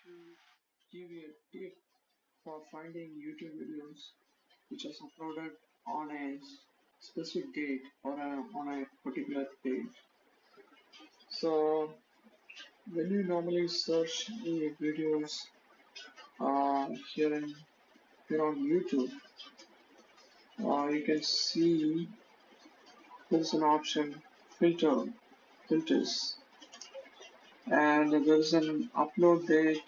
to give you a tip for finding YouTube videos which is uploaded on a specific date or on a particular page. So when you normally search the videos here on YouTube, you can see there's an option filters, and there is an upload date,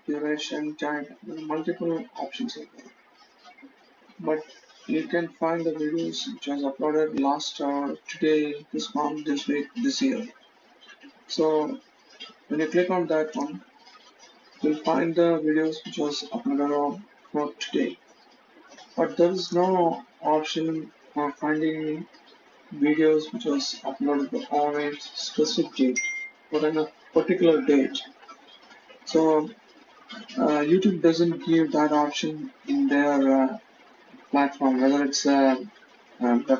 duration, time. There are multiple options here. But you can find the videos which was uploaded last today, this month, this week, this year. So when you click on that one, you'll find the videos which was uploaded on for today. But there is no option for finding videos which was uploaded on a specific date or on a particular date. So YouTube doesn't give that option in their platform, whether it's the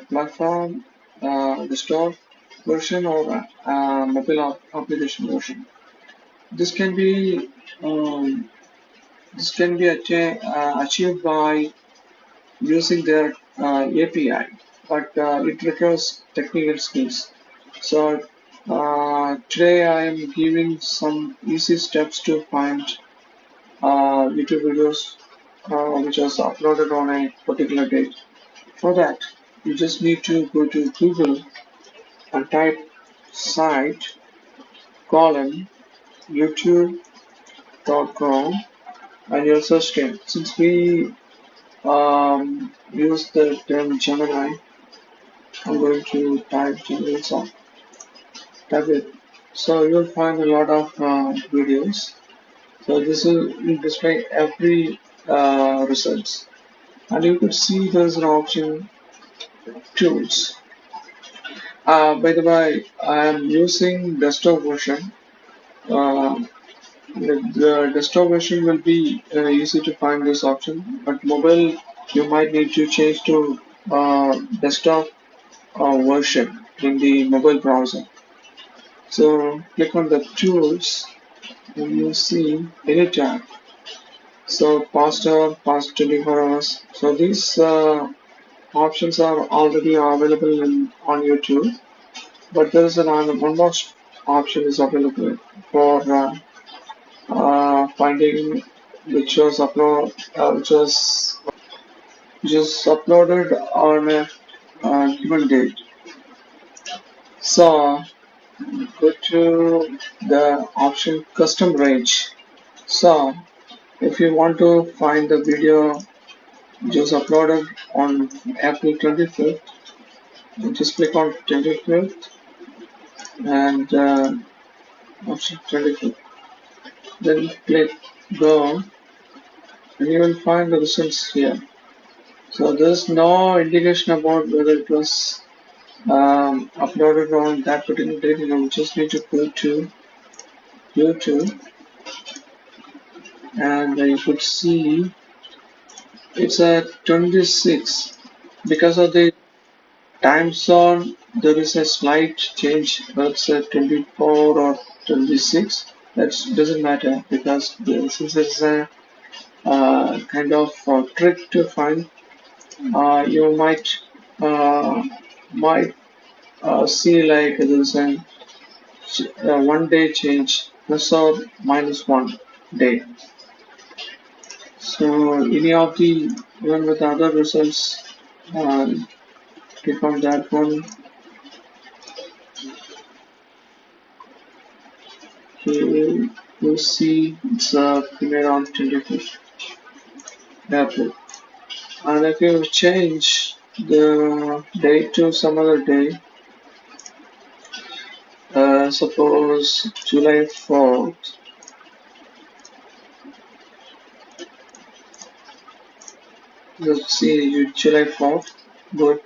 platform, the store version, or mobile application version. This can be um, achieved by using their API, but it requires technical skills. So today I am giving some easy steps to find YouTube videos which was uploaded on a particular date. For that, you just need to go to Google and type site colon youtube.com and your search term. Since we use the term Gemini, I'm going to type Gemini song. Type it. So you'll find a lot of videos. So this will display every results. And you could see there's an option tools. By the way, I am using desktop version. Uh, the desktop version will be easy to find this option, but mobile you might need to change to desktop version in the mobile browser. So click on the tools and you see any tab. So past 24 hours. So these options are already available on YouTube, but there is one more option is available for finding which was uploaded on a given date. So go to the option custom range. So if you want to find the video which was uploaded on April 25th, you just click on 25th and option 25th. Then click go and you will find the results here. So there's no indication about whether it was uploaded on that particular date. You just need to go to YouTube and you could see it's at 26. Because of the time zone, there is a slight change. It's at 24 or 26. That doesn't matter because since it's a kind of trick to find, you uh, might see like there's a 1 day change plus or minus 1 day. So any of the even with other results, uh, click on that one. Okay, you'll see it's premiere on 25th April. And if you change the date to some other day, suppose July 4th, let's see July 4th, good.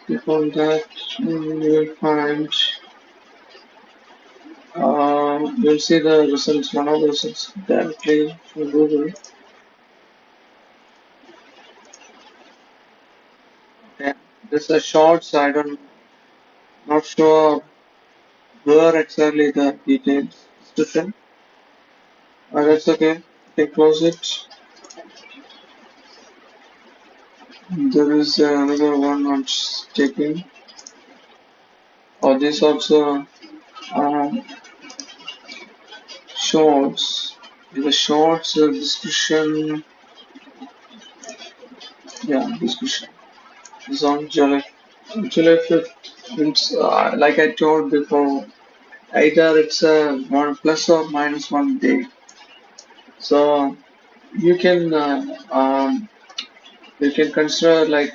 Click on that, and you will find, you'll see the results, one of the results directly from Google. Okay. This is a short, so I don't, not sure where exactly the details description. That's okay. You can close it. There is another one on checking. Or this also um, shorts. The shorts discussion. Yeah, discussion is on July 5th. It's like I told before. Either it's a one plus or minus 1 day. So you can you can consider like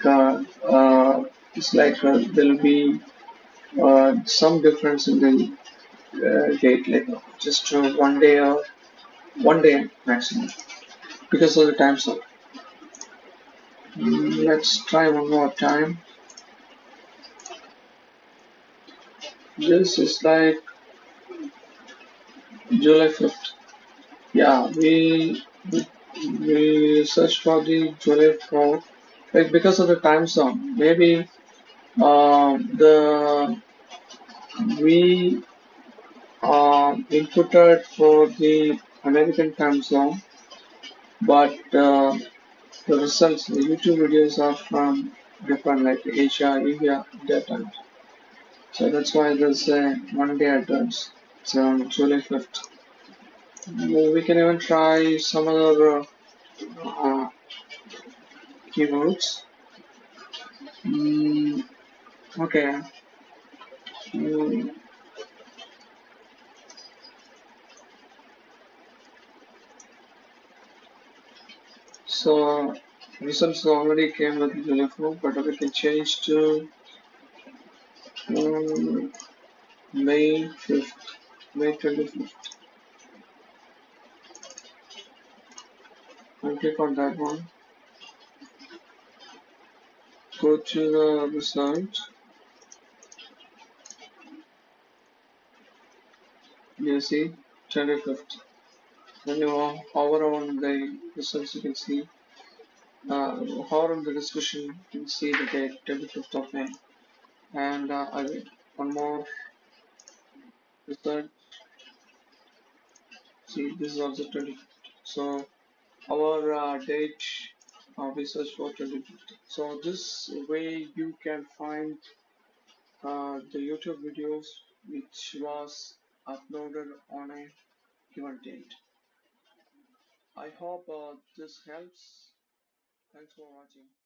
it's like there will be some difference in the date, like just 1 day or 1 day maximum because of the time zone. Let's try one more time. This is like July 5th. Yeah, we search for the July 4th. Like because of the time zone, maybe the we inputted for the American time zone, but the results, the YouTube videos are from different like Asia, India, India time. So that's why there's a 1 day advance. It's on July 5th. We can even try some other uh, keywords. Mm, okay. Mm, so results already came with July 4th, but we can change to um, May 5th, May 25th. I'll click on that one. Go to the result. You see 25th. When you hover on the results, you can see, hover on the description, you can see the date 25th of May. And one more result. See, this is also 25th. So our date we search for 25th. So this way you can find the YouTube videos which was uploaded on a given date. I hope this helps. Thanks for watching.